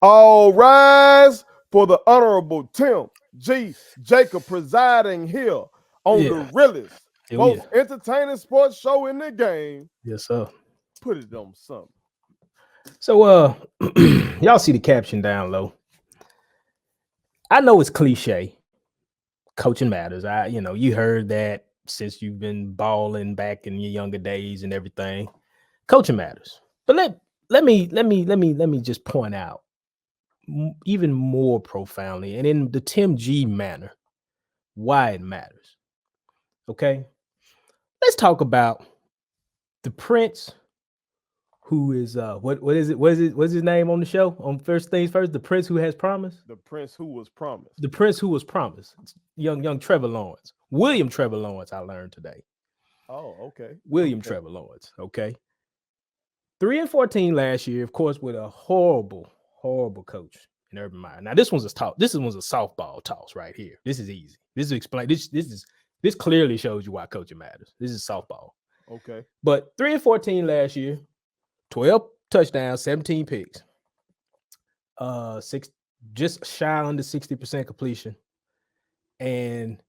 All rise for the Honorable Tim G. Jacob presiding here on the Yeah. realest, Oh, yeah. most entertaining sports show in the game. Yes, sir. Put it on something. So y'all see the caption down low. I know it's cliche. Coaching matters. You heard that since you've been balling back in your younger days and everything. Coaching matters. But let me just point out even more profoundly and in the Tim G manner why it matters. Okay? Let's talk about the prince who is what's his name on the show on First Things First, the prince who has promise. The prince who was promised. The prince who was promised. It's young Trevor Lawrence. William Trevor Lawrence, I learned today. Oh, okay. William Okay. Trevor Lawrence. Okay. 3-14 last year, of course, with a horrible coach in Urban Meyer. Now, this one's a softball toss right here. This is easy. This clearly shows you why coaching matters. This is softball. Okay. But 3-14 last year, 12 touchdowns, 17 picks. Just shy under 60% completion, and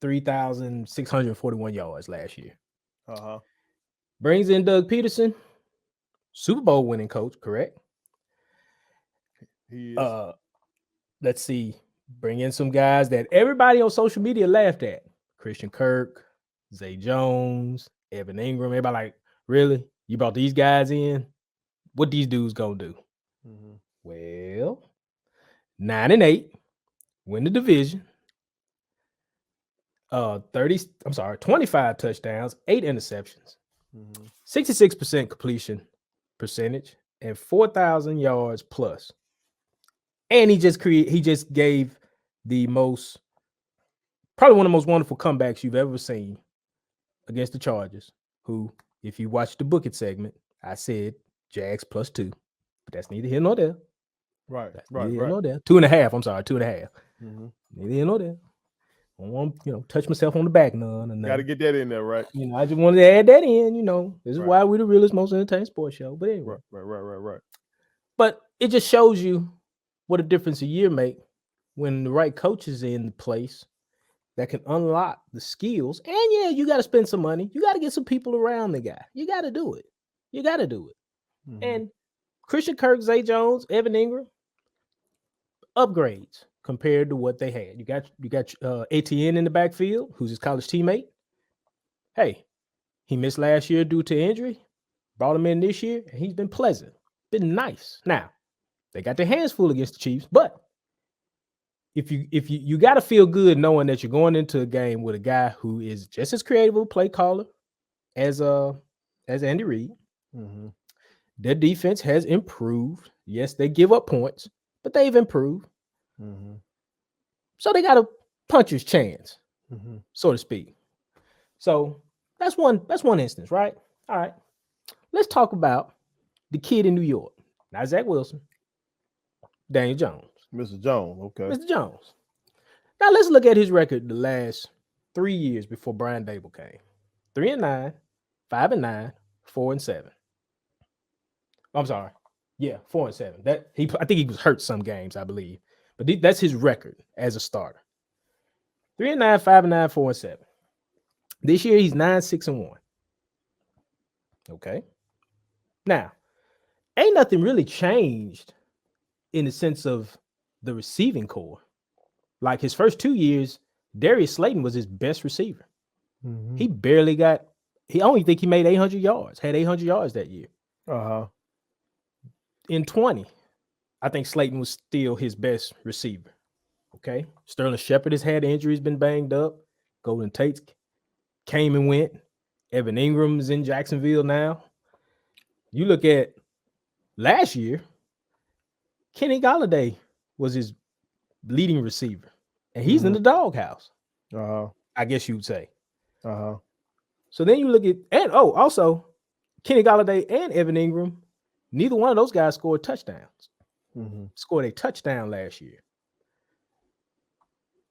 3,641 yards last year. Uh-huh. Brings in Doug Pederson, Super Bowl winning coach, correct? He is. Let's see. Bring in some guys that everybody on social media laughed at. Christian Kirk, Zay Jones, Evan Ingram. Everybody like, really? You brought these guys in? What these dudes gonna do? Mm-hmm. Well, 9-8, win the division. 25 touchdowns, 8 interceptions, 66% completion percentage, and 4,000 yards plus. And he just gave probably one of the most wonderful comebacks you've ever seen against the Chargers, who, if you watch the Book It segment, I said Jags +2, but that's neither here nor there. Right. That's Right. neither here Right. nor there. 2.5. I'm sorry, 2.5. Mm-hmm. Neither here nor there. I don't want touch myself on the back none. And Got to get that in there, right? I just wanted to add that in. This is Right. why we're the realest, most entertaining sports show. But anyway, Right. but it just shows you what a difference a year make when the right coach is in place that can unlock the skills. And yeah, you got to spend some money. You got to get some people around the guy. You got to do it. Mm-hmm. And Christian Kirk, Zay Jones, Evan Ingram, upgrades compared to what they had. You got ATN in the backfield, who's his college teammate. Hey, he missed last year due to injury. Brought him in this year, and he's been pleasant, been nice. Now, they got their hands full against the Chiefs, but if you got to feel good knowing that you're going into a game with a guy who is just as creative a play caller as Andy Reid. Mm-hmm. Their defense has improved. Yes, they give up points, but they've improved. Mm-hmm. So they got a puncher's chance, Mm-hmm. so to speak. So that's one instance, right? All right. Let's talk about the kid in New York. Not Zach Wilson. Daniel Jones. Mr. Jones. Okay. Mr. Jones. Now let's look at his record the last 3 years before Brian Daboll came. 3-9, 5-9, 4-7. I'm sorry. Yeah, 4-7. I think he was hurt some games, I believe. But that's his record as a starter. 3-9, 5-9, 4-7. This year he's 9-6-1. Okay. Now, ain't nothing really changed in the sense of the receiving core. Like his first 2 years, Darius Slayton was his best receiver. Mm-hmm. He only think he made 800 yards, had 800 yards that year. Uh-huh. In 20, I think Slayton was still his best receiver. Okay. Sterling Shepard has had injuries, been banged up. Golden Tate came and went. Evan Ingram's in Jacksonville now. You look at last year, Kenny Golladay was his leading receiver, and he's in the doghouse. Uh-huh. I guess you would say. Uh-huh. So then you look at, and also Kenny Golladay and Evan Ingram, neither one of those guys scored touchdowns. Mm-hmm. Scored a touchdown last year.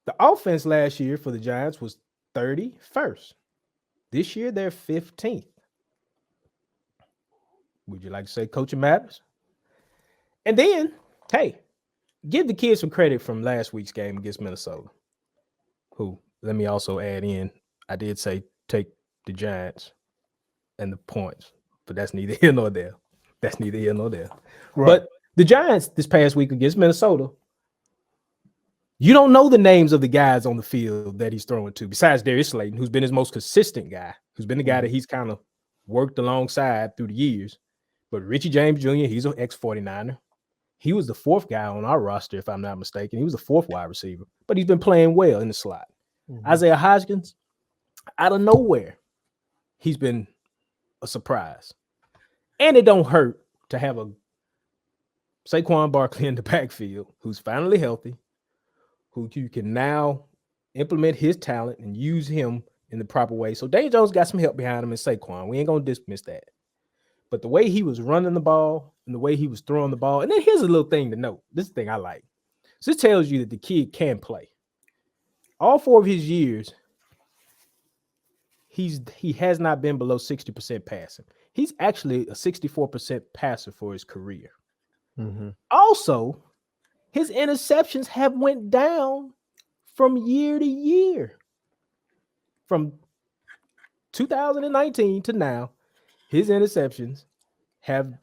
The offense last year for the Giants was 31st. This year they're 15th. Would you like to say coaching matters? And then Hey, give the kids some credit from last week's game against Minnesota. Who, let me also add in, I did say take the Giants and the points, but that's neither here nor there. That's neither here nor there. Right. But the Giants this past week against Minnesota, you don't know the names of the guys on the field that he's throwing to, besides Darius Slayton, who's been his most consistent guy, who's been the guy that he's kind of worked alongside through the years. But Richie James Jr., he's an ex-49er. He was the fourth guy on our roster, if I'm not mistaken. He was the fourth wide receiver, but he's been playing well in the slot. Isaiah Hodgins, out of nowhere, he's been a surprise. And it don't hurt to have a Saquon Barkley in the backfield who's finally healthy, who you can now implement his talent and use him in the proper way. So Daniel Jones got some help behind him in Saquon. We ain't going to dismiss that. But the way he was running the ball and the way he was throwing the ball, and then here's a little thing to note. This is the thing I like. So this tells you that the kid can play. All 4 of his years, he has not been below 60% passing. He's actually a 64% passer for his career. Also, his interceptions have went down from year to year. From 2019 to now, his interceptions have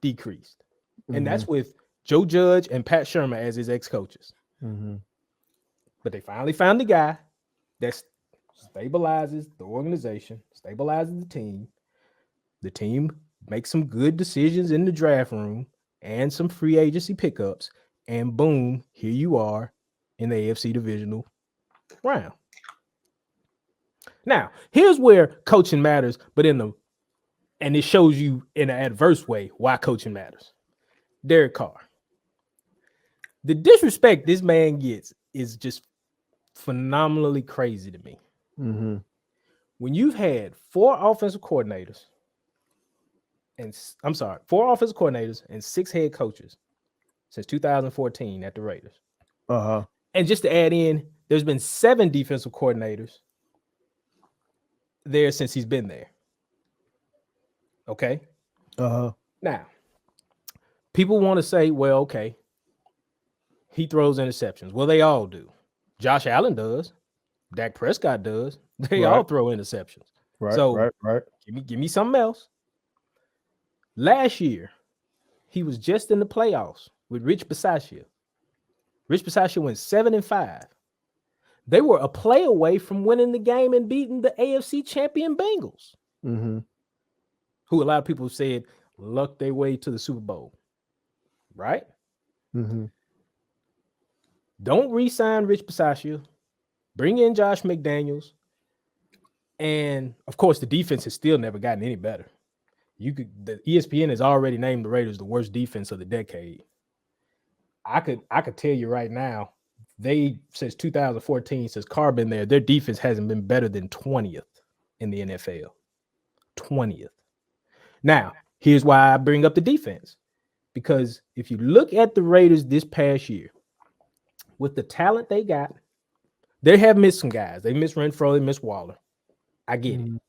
decreased. And that's with Joe Judge and Pat Shermer as his ex-coaches. But they finally found the guy that stabilizes the organization, stabilizes the team. The team makes some good decisions in the draft room and some free agency pickups. And boom, here you are in the AFC divisional round. Now, here's where coaching matters, but and it shows you in an adverse way why coaching matters. Derek Carr. The disrespect this man gets is just phenomenally crazy to me. When you've had 4 offensive coordinators and 6 head coaches since 2014 at the Raiders. And just to add in, there's been 7 defensive coordinators there since he's been there. Okay? Now, people want to say, well, okay, he throws interceptions. Well, they all do. Josh Allen does. Dak Prescott does. They all throw interceptions. Right. Give me something else. Last year, he was just in the playoffs with Rich Bisaccia. Rich Bisaccia went 7-5. They were a play away from winning the game and beating the AFC champion Bengals, who a lot of people said lucked their way to the Super Bowl. Right? Don't re-sign Rich Bisaccia. Bring in Josh McDaniels. And, of course, the defense has still never gotten any better. The ESPN has already named the Raiders the worst defense of the decade. I could tell you right now, since 2014, since Carr been there, their defense hasn't been better than 20th in the NFL. 20th. Now, here's why I bring up the defense. Because if you look at the Raiders this past year, with the talent they got, they have missed some guys. They missed Renfro, they missed Waller. I get it.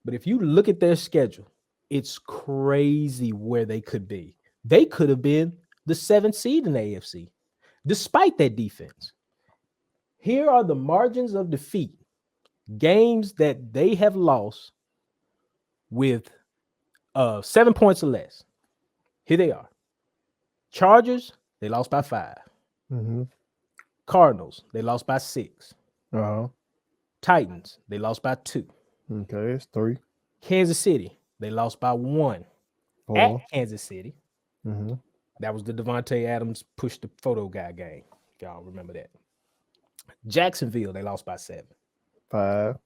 But if you look at their schedule, it's crazy where they could be. They could have been the 7th seed in the AFC, despite that defense. Here are the margins of defeat, games that they have lost with 7 points or less. Here they are. Chargers, they lost by 5. Cardinals, they lost by 6. Titans, they lost by 2. Okay, it's 3. Kansas City, they lost by 1. 4. At Kansas City. That was the Devontae Adams push the photo guy game. If y'all remember that. Jacksonville, they lost by 7. 5.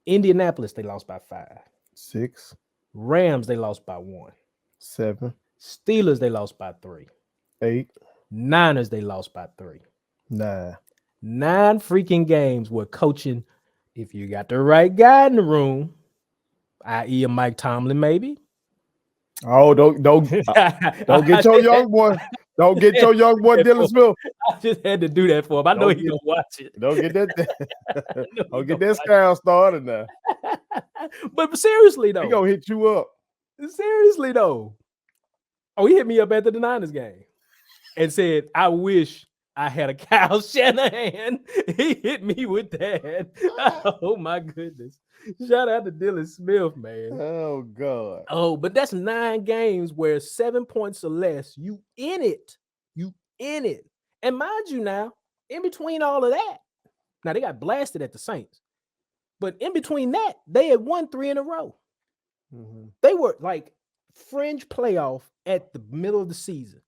Indianapolis, they lost by 5. 6. Rams, they lost by 1. 7. Steelers, they lost by 3. 8. Niners, they lost by 3. 9. 9 freaking games where coaching, if you got the right guy in the room, i.e. a Mike Tomlin, maybe. Oh, don't get your young boy. Don't get your young boy Dylan Smith. I just had to do that for him. I know he's gonna watch it. Don't get that. Don't get that scowl started now. But seriously though, he gonna hit you up. Seriously though. Oh, he hit me up after the Niners game. and said, I wish I had a Kyle Shanahan. He hit me with that. Oh my goodness. Shout out to Dylan Smith, man. Oh God. Oh, but that's 9 games where 7 points or less. You in it. You in it. And mind you now, in between all of that, now they got blasted at the Saints. But in between that, they had won 3 in a row. Mm-hmm. They were like fringe playoff at the middle of the season.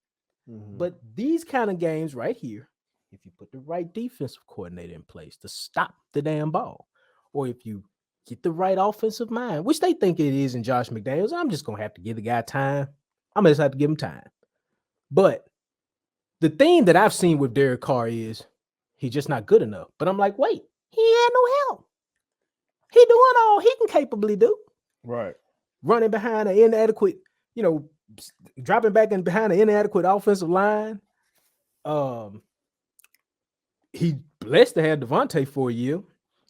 Mm-hmm. But these kind of games right here, if you put the right defensive coordinator in place to stop the damn ball, or if you get the right offensive mind, which they think it is in Josh McDaniels, I'm just going to have to give the guy time. I'm going to just have to give him time. But the thing that I've seen with Derek Carr is he's just not good enough. But I'm like, wait, he had no help. He doing all he can capably do. Right. Running behind an inadequate, dropping back in behind an inadequate offensive line. He blessed to have Devontae for a year.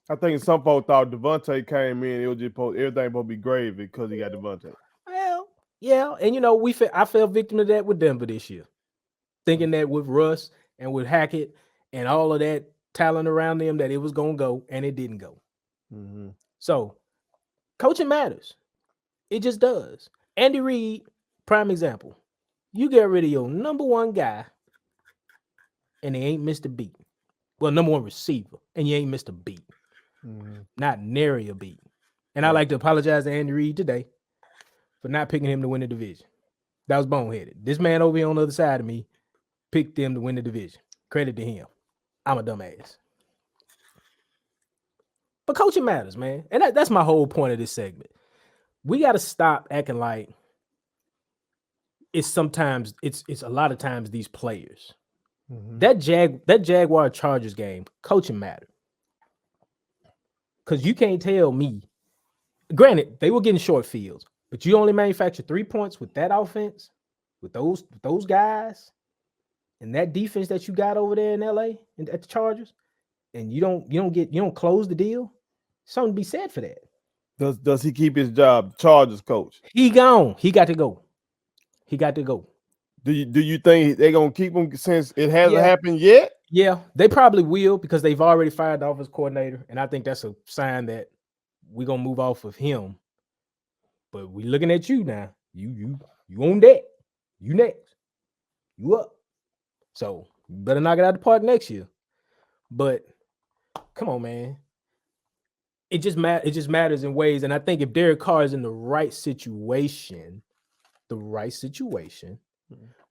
I think some folks thought Devontae came in, it was just everything supposed to be gravy because he got Devontae. Well, yeah, and I fell victim to that with Denver this year, thinking that with Russ and with Hackett and all of that talent around them that it was gonna go, and it didn't go. Mm-hmm. So, coaching matters. It just does. Andy Reid, prime example. You get rid of your number one guy, and he ain't missed a beat. Well, number one receiver, and you ain't missed a beat. Mm-hmm. Not nary a beat. And I like to apologize to Andy Reid today for not picking him to win the division. That was boneheaded. This man over here on the other side of me picked them to win the division. Credit to him. I'm a dumbass. But coaching matters, man. And that's my whole point of this segment. We got to stop acting like it's a lot of times these players. Mm-hmm. That Jaguar Chargers game, coaching mattered. Because you can't tell me. Granted, they were getting short fields, but you only manufacture 3 points with that offense, with those guys, and that defense that you got over there in LA and at the Chargers, and you don't close the deal. Something to be said for that. Does he keep his job, Chargers coach? He gone. He got to go. He got to go. Do you think they're gonna keep him since it hasn't happened yet? Yeah, they probably will because they've already fired the offense coordinator, and I think that's a sign that we're gonna move off of him. But we looking at you now. You on deck. You next. You up. So you better knock it out the park next year. But come on, man. It just matters in ways. And I think if Derek Carr is in the right situation,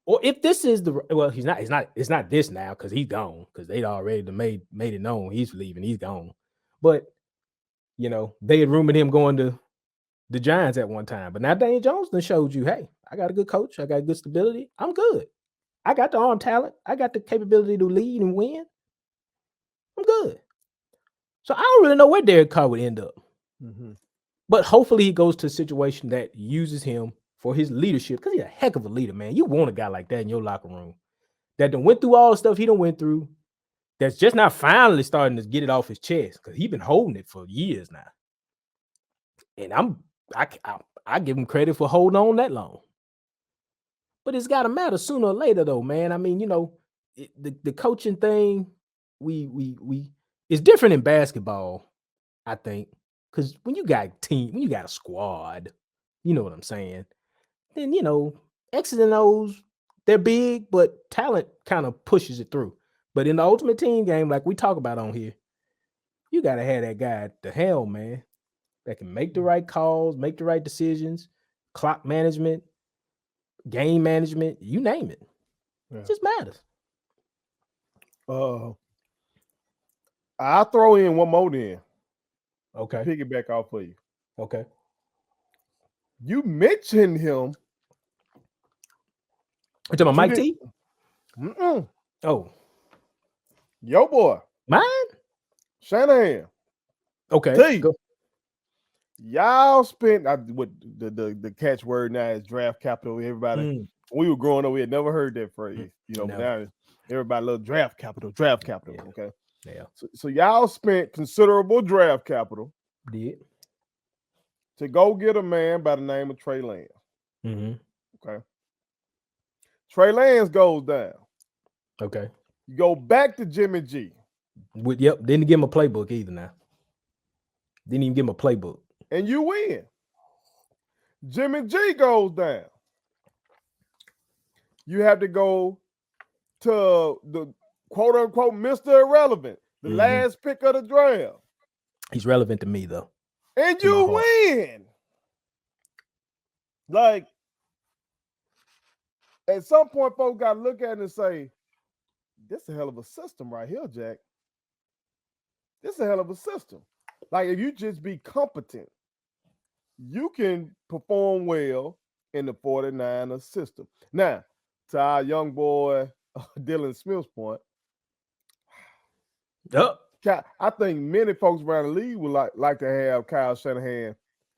or if this is he's not. It's not this now because he's gone because they'd already made it known he's leaving. He's gone. But they had rumored him going to the Giants at one time. But now Daniel Jones done showed you, hey, I got a good coach. I got good stability. I'm good. I got the arm talent. I got the capability to lead and win. I'm good. So I don't really know where Derek Carr would end up. Mm-hmm. But hopefully he goes to a situation that uses him for his leadership because he's a heck of a leader, man. You want a guy like that in your locker room that done went through all the stuff he done went through, that's just not finally starting to get it off his chest because he's been holding it for years now. And I give him credit for holding on that long. But it's got to matter sooner or later, though, man. I mean, the coaching thing, it's different in basketball, I think, because when you got a squad, you know what I'm saying. Then X's and O's, they're big, but talent kind of pushes it through. But in the ultimate team game, like we talk about on here, you got to have that guy at the helm, man, that can make the right calls, make the right decisions, clock management, game management, you name it. Yeah. It just matters. I'll throw in one more then. Okay. Piggyback off for you. Okay. You mentioned him. You talking about Mike T? Mm-mm. Oh. Yo boy. Mine? Shanahan. Okay. T. Go. Y'all spent what the catchword now is draft capital. Everybody, when we were growing up, we had never heard that phrase. But now everybody loves draft capital. Yeah. Okay. Yeah. So y'all spent considerable draft capital. Did. To go get a man by the name of Trey Lance. Mm-hmm. Okay. Trey Lance goes down. Okay. You go back to Jimmy G. Didn't give him a playbook either now. Didn't even give him a playbook. And you win. Jimmy G goes down. You have to go to the quote unquote Mr. Irrelevant, the last pick of the draft. He's relevant to me though. And you win. Like, at some point, folks got to look at it and say, this is a hell of a system right here, Jack. This is a hell of a system. Like, if you just be competent, you can perform well in the 49ers system. Now, to our young boy, Dylan Smith's point, I think many folks around the league would like to have Kyle Shanahan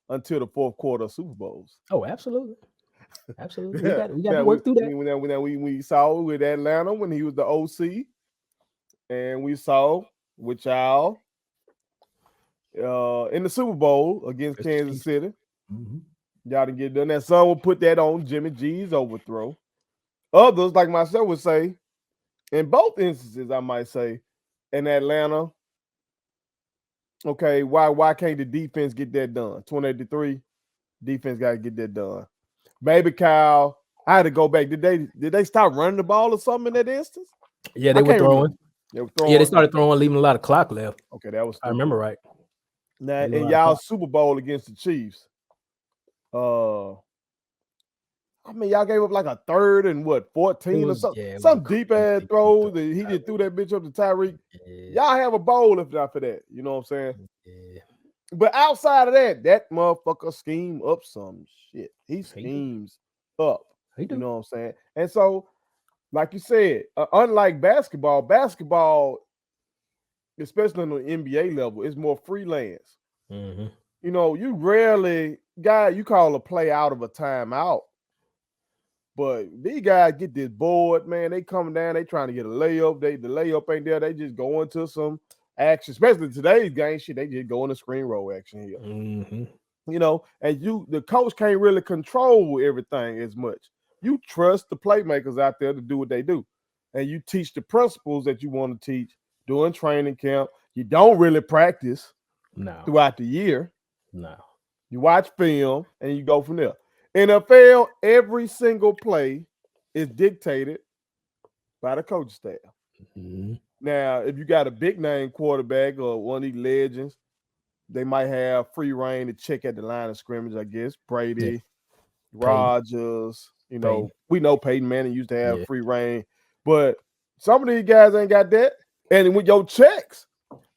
until the fourth quarter of Super Bowls. Oh, absolutely. Absolutely. We got to work through that. We saw with Atlanta when he was the OC, and we saw with y'all in the Super Bowl against Kansas City. Y'all didn't get done. That some would put that on Jimmy G's overthrow. Others, like myself, would say, in both instances, I might say, in Atlanta, okay, why can't the defense get that done? 28-3, defense got to get that done. Maybe Kyle, I had to go back. Did they stop running the ball or something in that instance? Yeah, they were throwing. Yeah, they started throwing, leaving a lot of clock left. Okay, that was stupid. I remember right. Now, in y'all Super Bowl against the Chiefs, I mean, y'all gave up like a third and 14 or something. Yeah, some deep ass throws that he just threw that bitch up to Tyreek. Yeah. Y'all have a bowl if not for that. You know what I'm saying? Yeah. But outside of that motherfucker scheme up some shit. He schemes up. You know what I'm saying? And so, like you said, unlike basketball, especially on the NBA level, is more freelance. You know, you rarely, you call a play out of a timeout. But these guys get this board, man. They coming down, they trying to get a layup. The layup ain't there. They just go into some action, especially today's game shit. They just go into screen roll action here. You know, and the coach can't really control everything as much. You trust the playmakers out there to do what they do. And you teach the principles that you want to teach during training camp. You don't really practice throughout the year. No. You watch film and you go from there. NFL, every single play is dictated by the coaching staff. Now, if you got a big name quarterback or one of these legends, they might have free reign to check at the line of scrimmage, I guess. Brady, Rodgers, you know, we know Peyton Manning used to have free reign, but some of these guys ain't got that. And with your checks,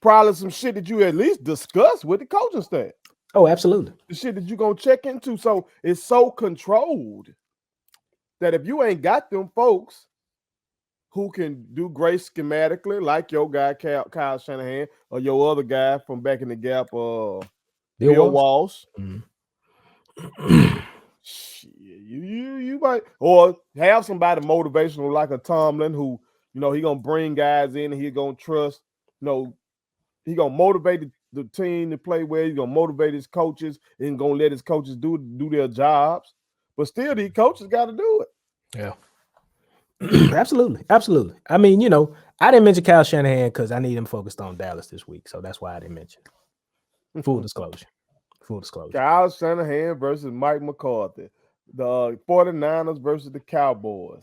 probably some shit that you at least discuss with the coaching staff. Oh, absolutely. The shit that you're going to check into. So it's so controlled that if you ain't got them folks who can do great schematically, like your guy, Kyle Shanahan, or your other guy from back in the gap, Bill Walsh. Shit, you might, or have somebody motivational like a Tomlin who, you know, he going to bring guys in and he going to trust, you know, he going to motivate the team to play well. He's gonna motivate his coaches and gonna let his coaches do their jobs. But still, these coaches got to do it. Yeah, absolutely. I mean, you know, I didn't mention Kyle Shanahan because I need him focused on Dallas this week, so that's why I didn't mention it. Full disclosure. Kyle Shanahan versus Mike McCarthy, the 49ers versus the Cowboys.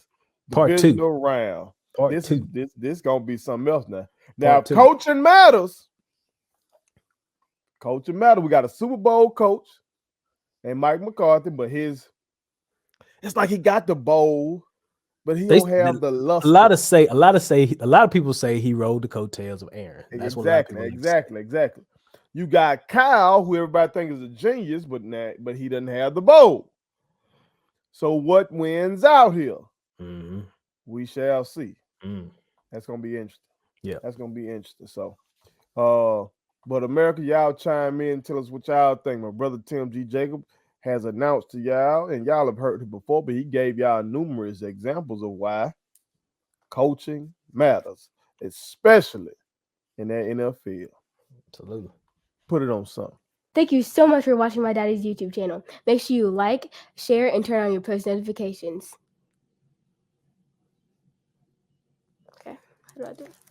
Part 2 round. This gonna be something else now. Now, coaching matters. Coaching matter. We got a Super Bowl coach and Mike McCarthy, but it's like he got the bowl, but he don't have the luster. A lot of people say he rode the coattails of Aaron. That's exactly. You got Kyle, who everybody thinks is a genius, but he doesn't have the bowl. So what wins out here? We shall see. That's gonna be interesting. Yeah, that's gonna be interesting. So, but America, y'all chime in and tell us what y'all think. My brother Tim G. Jacob has announced to y'all, and y'all have heard it before, but he gave y'all numerous examples of why coaching matters, especially in that NFL. Absolutely. Put it on something. Thank you so much for watching my daddy's YouTube channel. Make sure you like, share, and turn on your post notifications. do I do?